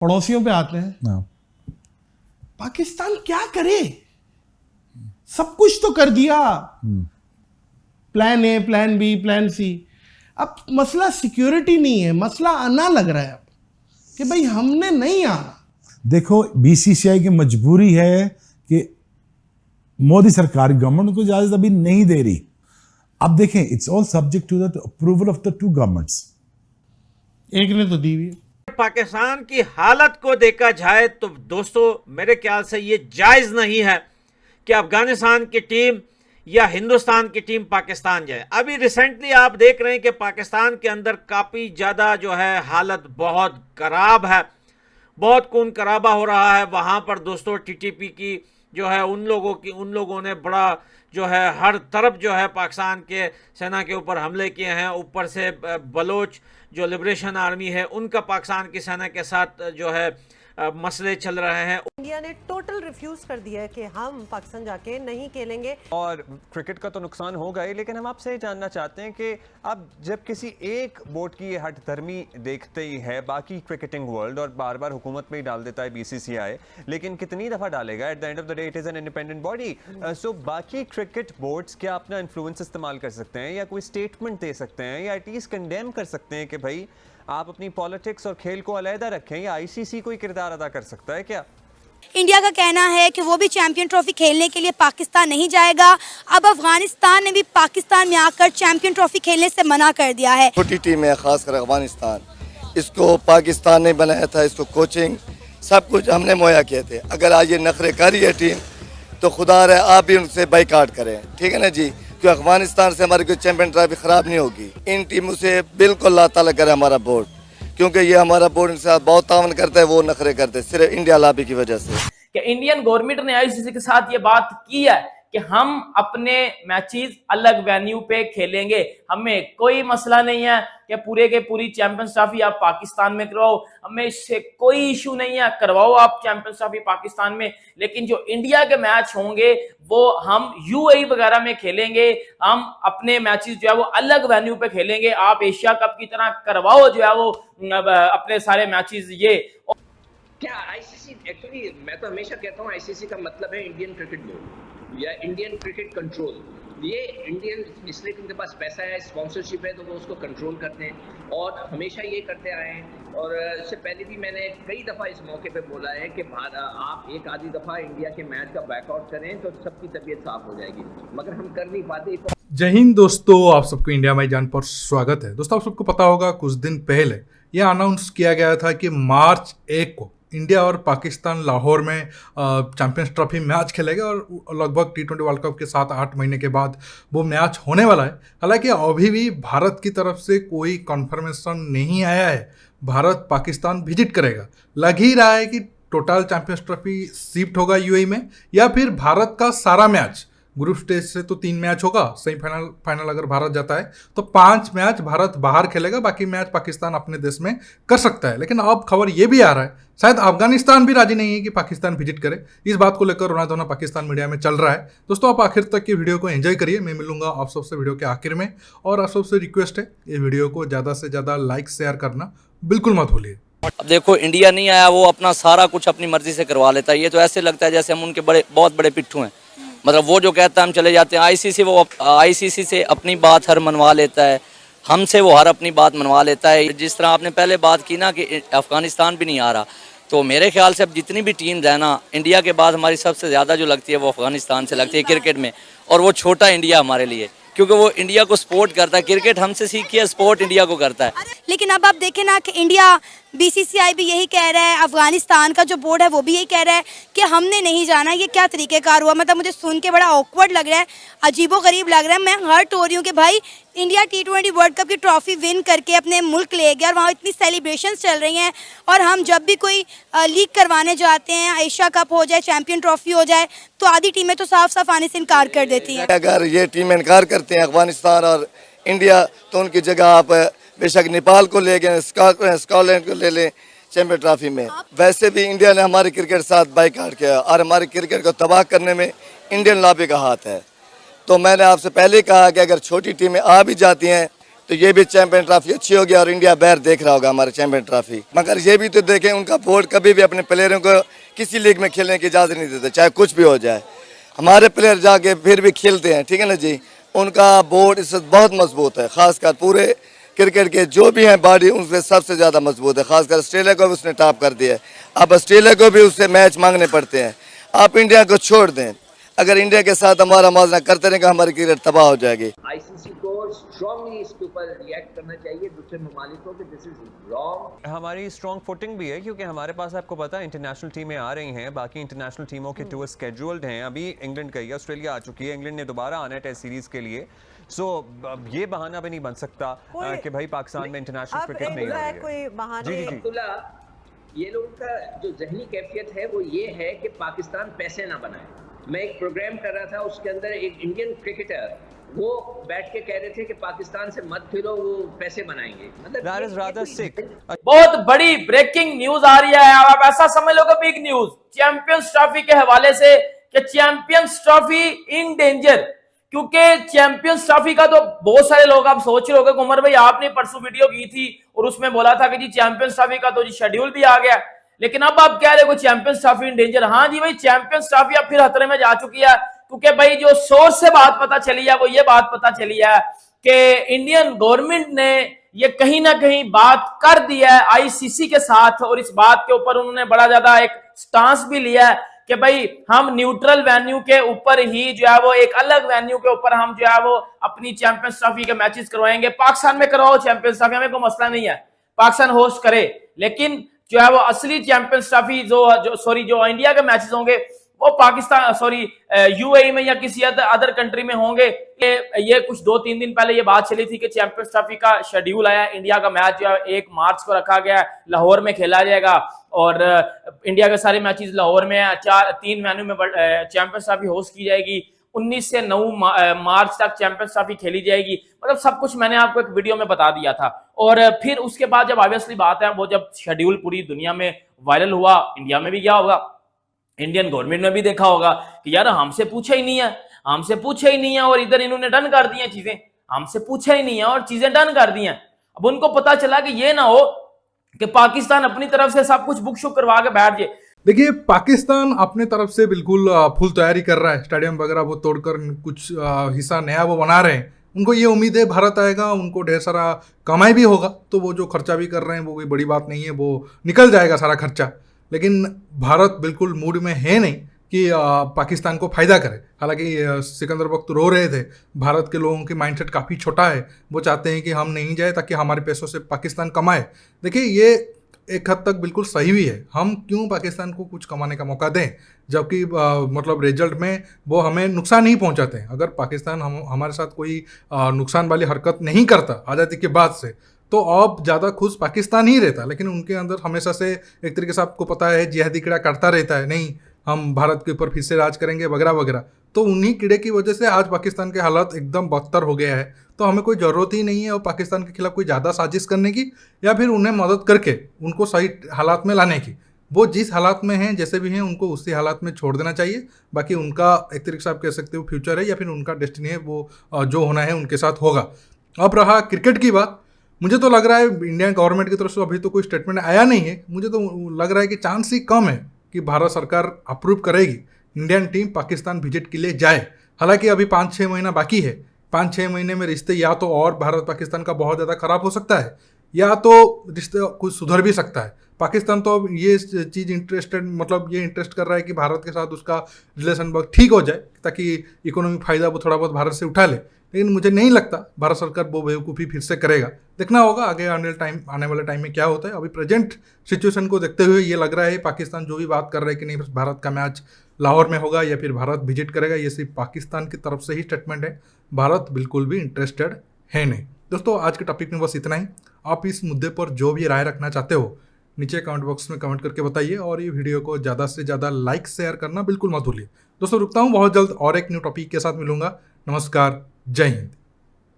पड़ोसियों पे आते हैं। हाँ। पाकिस्तान क्या करे, सब कुछ तो कर दिया, plan A, plan B, plan C. अब मसला सिक्योरिटी नहीं है, मसला आना लग रहा है अब कि भाई हमने नहीं आना। देखो बीसीसीआई की मजबूरी है कि मोदी सरकार गवर्नमेंट को इजाजत अभी नहीं दे रही। अब देखें, it's all subject to the approval of the two governments. एक ने तो दी हुई है। पाकिस्तान की हालत को देखा जाए तो दोस्तों मेरे ख्याल से ये जायज नहीं है कि अफगानिस्तान की टीम या हिंदुस्तान की टीम पाकिस्तान जाए। अभी रिसेंटली आप देख रहे हैं कि पाकिस्तान के अंदर काफ़ी ज़्यादा जो है हालत बहुत खराब है, बहुत खून खराबा हो रहा है वहाँ पर दोस्तों। टीटीपी की जो है उन लोगों ने बड़ा जो है हर तरफ जो है पाकिस्तान के सेना के ऊपर हमले किए हैं। ऊपर से बलोच जो लिबरेशन आर्मी है उनका पाकिस्तान की सेना के साथ जो है मसले चल रहे हैं। इंडिया ने टोटल रिफ्यूज कर दिया है कि हम पाकिस्तान जाके नहीं खेलेंगे। और क्रिकेट का तो नुकसान होगा ही, लेकिन हम आपसे जानना चाहते हैं कि अब जब किसी एक बोर्ड की ये हठधर्मी देखते ही है बाकी क्रिकेटिंग वर्ल्ड और बार बार हुकूमत में ही डाल देता है बीसीसीआई, लेकिन कितनी दफ़ा डालेगा? At the end of the day it is an independent body. So बाकी क्रिकेट बोर्ड्स क्या अपना इन्फ्लुएंस इस्तेमाल कर सकते हैं या कोई स्टेटमेंट दे सकते हैं या एटलीस्ट कंडेम कर सकते हैं कि भाई आप अपनी पॉलिटिक्स और खेल को अलहदा रखें, या आईसीसी कोई किरदार अदा कर सकता है क्या? इंडिया का कहना है कि वो भी चैंपियन ट्रॉफी खेलने के लिए पाकिस्तान नहीं जाएगा। अब अफगानिस्तान ने भी पाकिस्तान में आकर चैंपियन ट्रॉफी खेलने से मना कर दिया है। छोटी टीम है, खासकर अफगानिस्तान, इसको पाकिस्तान ने बनाया था, इसको कोचिंग सब कुछ हमने मुहैया किए थे। अगर आज ये नखरे कर रही है टीम तो खुदा रहे आप भी उनसे बाइकाट करें, ठीक है ना जी, क्योंकि अफगानिस्तान से हमारी कोई चैंपियन ट्रॉफी खराब नहीं होगी। इन टीमों से बिल्कुल अल्लाह ताला करे हमारा बोर्ड, क्योंकि ये हमारा बोर्ड इनसे बहुत तावन करता है, वो नखरे करते सिर्फ इंडिया लॉबी की वजह से। कि इंडियन गवर्नमेंट ने आईसीसी के साथ ये बात की है कि हम अपने मैचेस अलग वेन्यू पे खेलेंगे, हमें कोई मसला नहीं है कि पूरे के पूरी चैंपियंस ट्रॉफी आप पाकिस्तान में करवाओ, हमें इससे कोई इशू नहीं है, करवाओ आप चैंपियंस ट्रॉफी पाकिस्तान में। लेकिन जो इंडिया के मैच होंगे वो हम यूएई वगैरह में खेलेंगे, हम अपने मैचेस जो है वो अलग वेन्यू पे खेलेंगे। आप एशिया कप की तरह करवाओ जो है वो अपने सारे मैचेस। ये क्या आईसीसी एक्चुअली, मैं तो हमेशा कहता हूँ आईसीसी का मतलब है इंडियन क्रिकेट बोर्ड या इंडियन क्रिकेट कंट्रोल। ये इंडियन, इसलिए उनके पास पैसा है, स्पॉन्सरशिप है, तो वो उसको कंट्रोल करते हैं और हमेशा ये करते आए हैं। और इससे पहले भी मैंने कई दफ़ा इस मौके पे बोला है कि आप एक आधी दफ़ा इंडिया के मैच का बैकआउट करें तो सबकी तबीयत साफ हो जाएगी, मगर हम कर नहीं पाते। जय हिंद दोस्तों, आप सबको इंडिया माई जान पर स्वागत है। दोस्तों आप सबको पता होगा कुछ दिन पहले यह अनाउंस किया गया था कि मार्च 1 को इंडिया और पाकिस्तान लाहौर में चैंपियंस ट्रॉफी मैच खेलेगा और लगभग T20 वर्ल्ड कप के 7-8 महीने के बाद वो मैच होने वाला है। हालांकि अभी भी भारत की तरफ से कोई कन्फर्मेशन नहीं आया है भारत पाकिस्तान विजिट करेगा। लग ही रहा है कि टोटल चैंपियंस ट्रॉफी शिफ्ट होगा यूएई में, या फिर भारत का सारा मैच, ग्रुप स्टेज से तो 3 मैच होगा, सेमीफाइनल फाइनल अगर भारत जाता है तो 5 मैच भारत बाहर खेलेगा, बाकी मैच पाकिस्तान अपने देश में कर सकता है। लेकिन अब खबर ये भी आ रहा है शायद अफगानिस्तान भी राजी नहीं है कि पाकिस्तान विजिट करे। इस बात को लेकर रोना धोना पाकिस्तान मीडिया में चल रहा है। दोस्तों आप आखिर तक की वीडियो को एंजॉय करिए, मैं मिलूंगा आप सबसे वीडियो के आखिर में। और आप सबसे रिक्वेस्ट है ये वीडियो को ज़्यादा से ज़्यादा लाइक शेयर करना बिल्कुल मत भूलिए। अब देखो इंडिया नहीं आया, वो अपना सारा कुछ अपनी मर्जी से करवा लेता है। ये तो ऐसे लगता है जैसे हम उनके बहुत बड़े पिट्ठू हैं। मतलब वो जो कहता है हम चले जाते हैं। आईसीसी से अपनी बात हर मनवा लेता है, हमसे वो हर अपनी बात मनवा लेता है। जिस तरह आपने पहले बात की ना कि अफगानिस्तान भी नहीं आ रहा, तो मेरे ख्याल से अब जितनी भी टीम्स है ना, इंडिया के बाद हमारी सबसे ज़्यादा जो लगती है वो अफगानिस्तान से लगती है क्रिकेट में। और वो छोटा इंडिया हमारे लिए, क्योंकि वो इंडिया को सपोर्ट करता है। क्रिकेट हमसे सीखिए, स्पोर्ट इंडिया को करता है। लेकिन अब आप देखें ना कि इंडिया, बीसीसीआई भी यही कह रहा है, अफगानिस्तान का जो बोर्ड है वो भी यही कह रहा है कि हमने नहीं जाना। ये क्या तरीक़ेकार हुआ? मतलब मुझे सुन के बड़ा ऑकवर्ड लग रहा है, अजीबोगरीब लग रहा है। मैं हर्ट हो रही हूँ कि भाई इंडिया T20 वर्ल्ड कप की ट्रॉफी विन करके अपने मुल्क ले गया और वहाँ इतनी सेलिब्रेशंस चल रही हैं, और हम जब भी कोई लीग करवाने जाते हैं, एशिया कप हो जाए, चैंपियन ट्रॉफी हो जाए, तो आधी टीमें तो साफ साफ आने से इनकार कर देती हैं। अगर ये टीम इनकार करते हैं अफगानिस्तान और इंडिया, तो उनकी जगह आप बेशक नेपाल को ले गए, स्कॉटलैंड को ले लें चैंपियन ट्रॉफी में। वैसे भी इंडिया ने हमारे क्रिकेट साथ बाइकाट किया और हमारे क्रिकेट को तबाह करने में इंडियन लॉबी का हाथ है। तो मैंने आपसे पहले कहा कि अगर छोटी टीमें आ भी जाती हैं तो ये भी चैंपियन ट्रॉफी अच्छी होगी और इंडिया बाहर देख रहा होगा हमारे चैंपियन ट्रॉफी। मगर ये भी तो देखें, उनका बोर्ड कभी भी अपने प्लेयरों को किसी लीग में खेलने की इजाज़त नहीं देता, चाहे कुछ भी हो जाए। हमारे प्लेयर जाके फिर भी खेलते हैं, ठीक है ना जी। उनका बोर्ड इस वक्त बहुत मजबूत है, खासकर पूरे क्रिकेट के जो भी हैं बॉडी उनसे सबसे ज़्यादा मजबूत है। खासकर ऑस्ट्रेलिया को भी उसने टॉप कर दिया है। अब ऑस्ट्रेलिया को भी उससे मैच मांगने पड़ते हैं। आप इंडिया को छोड़ दें, अगर इंडिया के साथ हमारा मुआवजा करते रहेंगे हमारी क्रिकेट तबाह हो जाएगी। आईसीसी को स्ट्रांगली इसके ऊपर रिएक्ट करना चाहिए दूसरे ममालिकों के, दिस इज रॉन्ग। हमारी स्ट्रॉन्ग फुटिंग भी है क्योंकि हमारे पास आपको पता है इंटरनेशनल टीमें आ रही हैं, बाकी इंटरनेशनल टीमों के टूर स्केड्यूल्ड हैं। अभी इंग्लैंड गई है, ऑस्ट्रेलिया आ चुकी है, इंग्लैंड ने दोबारा आना है टेस्ट सीरीज के लिए। सो ये बहाना भी नहीं बन सकता कि भाई पाकिस्तान में इंटरनेशनल क्रिकेट नहीं हो रही है। कोई बहाने अब्दुल्ला, ये लोगों का जो जहनी कैफियत है वो ये है कि पाकिस्तान पैसे ना बनाए। मैं एक प्रोग्राम कर रहा था, उसके अंदर एक इंडियन क्रिकेटर वो बैठ के कह रहे थे कि पाकिस्तान से मत फिरो, वो पैसे बनाएंगे। मतलब बहुत बड़ी ब्रेकिंग न्यूज आ रही है, आप ऐसा समझ लो कि बिग न्यूज चैंपियंस ट्रॉफी के हवाले से कि चैंपियंस ट्रॉफी इन डेंजर। क्योंकि चैंपियंस ट्रॉफी का तो बहुत सारे लोग आप सोच रहे हो कि उमर भाई आपने परसों वीडियो की थी और उसमें बोला था कि जी चैंपियंस ट्रॉफी का तो जी शेड्यूल भी आ गया, लेकिन अब आप कह रहे हो चैंपियंस ट्रॉफी इन डेंजर। हाँ जी भाई, चैंपियंस ट्रॉफी अब फिर खतरे में जा चुकी है, क्योंकि भाई जो सोर्स से बात पता चली है वो ये बात पता चली है कि इंडियन गवर्नमेंट ने ये कहीं ना कहीं बात कर दी है आईसीसी के साथ, और इस बात के ऊपर उन्होंने बड़ा ज्यादा एक स्टांस भी लिया है कि भाई हम न्यूट्रल वेन्यू के ऊपर ही जो है वो एक अलग वेन्यू के ऊपर हम जो है वो अपनी चैंपियंस ट्रॉफी के मैचेस करवाएंगे। पाकिस्तान में करवाओ चैंपियंस ट्रॉफी, हमें कोई मसला नहीं है, पाकिस्तान होस्ट करे, लेकिन जो है वो असली चैंपियंस ट्रॉफी जो इंडिया के मैचेस होंगे वो पाकिस्तान यूएई में या किसी अदर कंट्री में होंगे। ये कुछ 2-3 दिन पहले ये बात चली थी कि चैंपियंस ट्रॉफी का शेड्यूल आया, इंडिया का मैच जो है 1 मार्च को रखा गया, लाहौर में खेला जाएगा और इंडिया के सारे मैचेस लाहौर में 3 वेन्यू में चैंपियंस ट्रॉफी होस्ट की जाएगी। 19 से 9 मार्च तक चैंपियंस ट्रॉफी खेली जाएगी। मतलब सब कुछ मैंने आपको एक वीडियो में बता दिया था। और फिर उसके बाद जब ऑब्वियसली बात है वो जब शेड्यूल पूरी दुनिया में वायरल हुआ, इंडिया में भी गया होगा, इंडियन गवर्नमेंट ने भी देखा होगा कि यार हमसे पूछा ही नहीं है और इधर इन्होंने डन कर दी हैं चीजें, हमसे पूछा ही नहीं है और चीजें डन कर दी हैं। अब उनको पता चला कि ये ना हो कि पाकिस्तान अपनी तरफ से सब कुछ बुक शुक करवा के बैठ जाए। देखिए, पाकिस्तान अपने तरफ से बिल्कुल फुल तैयारी कर रहा है, स्टेडियम वगैरह वो तोड़कर कुछ हिस्सा नया वो बना रहे हैं। उनको ये उम्मीद है भारत आएगा, उनको ढेर सारा कमाई भी होगा, तो वो जो खर्चा भी कर रहे हैं वो कोई बड़ी बात नहीं है, वो निकल जाएगा सारा खर्चा। लेकिन भारत बिल्कुल मूड में है नहीं कि पाकिस्तान को फ़ायदा करे। हालांकि सिकंदर वक्त रो रहे थे, भारत के लोगों की माइंडसेट काफ़ी छोटा है, वो चाहते हैं कि हम नहीं जाए ताकि हमारे पैसों से पाकिस्तान कमाए। देखिए, ये एक हद तक बिल्कुल सही भी है। हम क्यों पाकिस्तान को कुछ कमाने का मौका दें, जबकि मतलब रिजल्ट में वो हमें नुकसान ही पहुंचाते हैं। अगर पाकिस्तान हमारे साथ कोई नुकसान वाली हरकत नहीं करता आज़ादी के बाद से, तो अब ज़्यादा खुश पाकिस्तान ही रहता। लेकिन उनके अंदर हमेशा से एक तरीके से आपको पता है जिहादी कीड़ा करता रहता है, नहीं हम भारत के ऊपर फिर से राज करेंगे वगैरह वगैरह। तो उन्हीं कीड़े की वजह से आज पाकिस्तान के हालात एकदम बदतर हो गया है। तो हमें कोई ज़रूरत ही नहीं है और पाकिस्तान के खिलाफ कोई ज़्यादा साजिश करने की या फिर उन्हें मदद करके उनको सही हालात में लाने की। वो जिस हालात में हैं, जैसे भी हैं, उनको उसी हालात में छोड़ देना चाहिए। बाकी उनका एक तरीके से आप कह सकते हो फ्यूचर है या फिर उनका डेस्टिनी है, वो जो होना है उनके साथ होगा। अब रहा क्रिकेट की बात, मुझे तो लग रहा है इंडियन गवर्नमेंट की तरफ से अभी तो कोई स्टेटमेंट आया नहीं है। मुझे तो लग रहा है कि चांस ही कम है कि भारत सरकार अप्रूव करेगी इंडियन टीम पाकिस्तान विजिट के लिए जाए। हालांकि अभी 5-6 महीना बाकी है। 5-6 महीने में रिश्ते या तो और भारत पाकिस्तान का बहुत ज़्यादा खराब हो सकता है या तो रिश्ते कुछ सुधर भी सकता है। पाकिस्तान तो अब ये चीज़ इंटरेस्ट कर रहा है कि भारत के साथ उसका रिलेशन ठीक हो जाए ताकि इकोनॉमिक फ़ायदा वो थोड़ा बहुत भारत से उठा ले। लेकिन मुझे नहीं लगता भारत सरकार वो बेवकूफ़ी फिर से करेगा। देखना होगा आगे आने वाले टाइम में क्या होता है। अभी प्रेजेंट सिचुएशन को देखते हुए ये लग रहा है पाकिस्तान जो भी बात कर रहा है कि नहीं बस भारत का मैच लाहौर में होगा या फिर भारत विजिट करेगा, ये सिर्फ पाकिस्तान की तरफ से ही स्टेटमेंट है। भारत बिल्कुल भी इंटरेस्टेड है नहीं। दोस्तों, आज के टॉपिक में बस इतना ही। आप इस मुद्दे पर जो भी राय रखना चाहते हो नीचे कमेंट बॉक्स में कमेंट करके बताइए और ये वीडियो को ज़्यादा से ज़्यादा लाइक शेयर करना बिल्कुल मत भूलिए। दोस्तों, रुकता हूँ, बहुत जल्द और एक न्यू टॉपिक के साथ मिलूंगा। नमस्कार, जय हिंद।